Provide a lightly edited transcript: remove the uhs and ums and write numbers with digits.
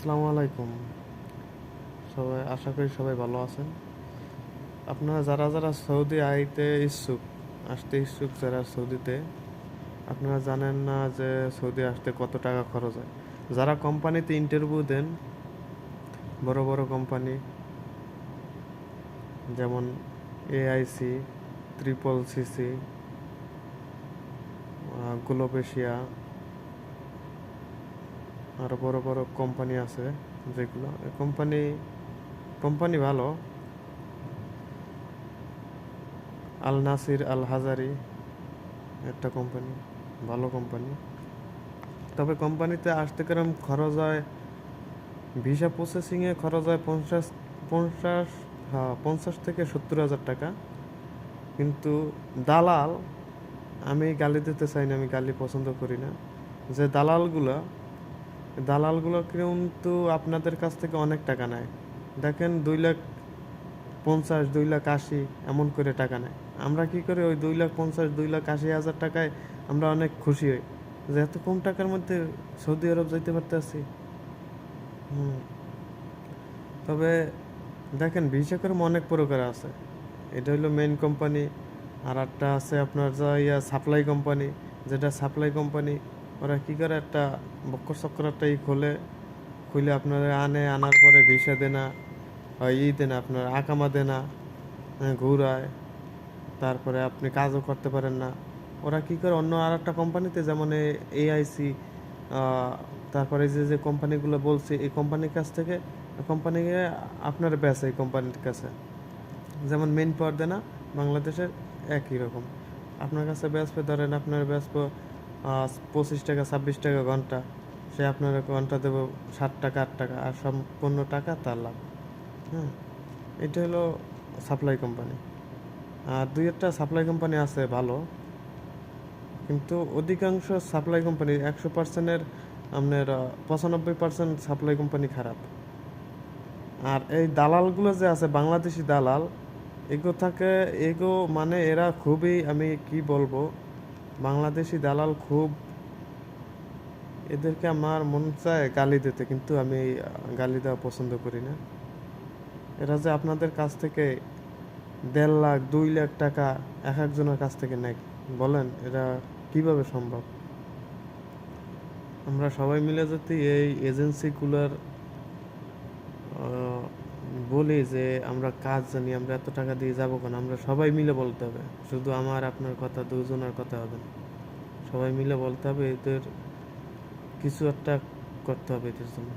আসসালামু আলাইকুম। সবাই আশা করি সবাই ভালো আছেন। আপনারা যারা যারা সৌদি আসতে ইচ্ছুক যারা সৌদিতে, আপনারা জানেন না যে সৌদি আসতে কত টাকা খরচ হয়। যারা কোম্পানিতে ইন্টারভিউ দেন, বড় বড় কোম্পানি যেমন AIC, triple CC, globe Asia, আরও বড় বড় কোম্পানি আছে যেগুলো কোম্পানি কোম্পানি ভালো। আল নাসির আল হাজারি একটা কোম্পানি, ভালো কোম্পানি। তবে কোম্পানিতে আসতে কেরম খরচ হয়, ভিসা প্রসেসিংয়ে খরচ হয় পঞ্চাশ 50 থেকে 70 হাজার টাকা। কিন্তু দালাল, আমি গালি দিতে চাই না, আমি গালি পছন্দ করি না, যে দালালগুলো কিন্তু আপনাদের কাছ থেকে অনেক টাকা নেয়। দেখেন 2,50,000, 2,80,000 এমন করে টাকা নেয়। আমরা কি করি, ওই 2,50,000, 2,80,000 টাকায় আমরা অনেক খুশি হই যে এত কম টাকার মধ্যে সৌদি আরব যাইতে পারতেছি। তবে দেখেন ভিসা করে অনেক প্রকার আছে। এটা হলো মেইন কোম্পানি। আর একটা আছে আপনার যা সাপ্লাই কোম্পানি, যেটা সাপ্লাই কোম্পানি ওরা কী করে একটা বক্কর চক্কর একটা খুলে আপনারা আনার পরে ভিসা দেনা, দেনা, আপনার আকামা দেনা, ঘুরায়, তারপরে আপনি কাজও করতে পারেন না। ওরা কী করে অন্য আর একটা কোম্পানিতে, যেমন AIC, তারপরে যে যে কোম্পানিগুলো বলছি, এই কোম্পানির কাছ থেকে কোম্পানিকে আপনার বেচে এই কোম্পানির কাছে, যেমন মেইন পাওয়ার দেনা বাংলাদেশের একই রকম আপনার কাছে বেচবে। ধরেন আপনার বেচবো 25 টাকা 26 টাকা ঘন্টা, সে আপনার ঘন্টা দেবো 7 টাকা 8 টাকা, আর সম্পূর্ণ টাকা তার লাভ। হ্যাঁ, এটা হলো সাপ্লাই কোম্পানি। আর দুই একটা সাপ্লাই কোম্পানি আছে ভালো, কিন্তু অধিকাংশ সাপ্লাই কোম্পানি 100%-এর আপনার 95% সাপ্লাই কোম্পানি খারাপ। আর এই দালালগুলো যে আছে, বাংলাদেশি দালাল, এগো মানে এরা খুবই, আমি কি বলবো, বাংলাদেশি দালাল খুব, এদেরকে আমার মন চায় গালি দিতে, কিন্তু আমি গালি দেওয়া পছন্দ করি না। এরা যে আপনাদের কাছ থেকে 1.5 লাখ 2 লাখ টাকা এক একজনের কাছ থেকে নেয়, বলেন এটা কিভাবে সম্ভব? আমরা সবাই মিলে যদি এই এজেন্সিগুলোর বলি যে আমরা কাজ জানি, আমরা এত টাকা দিয়ে যাবো কেন, আমরা সবাই মিলে বলতে হবে। শুধু আমার আপনার কথা, দুজনের কথা হবে না, সবাই মিলে বলতে হবে, এদের কিছু একটা করতে হবে এদের জন্য।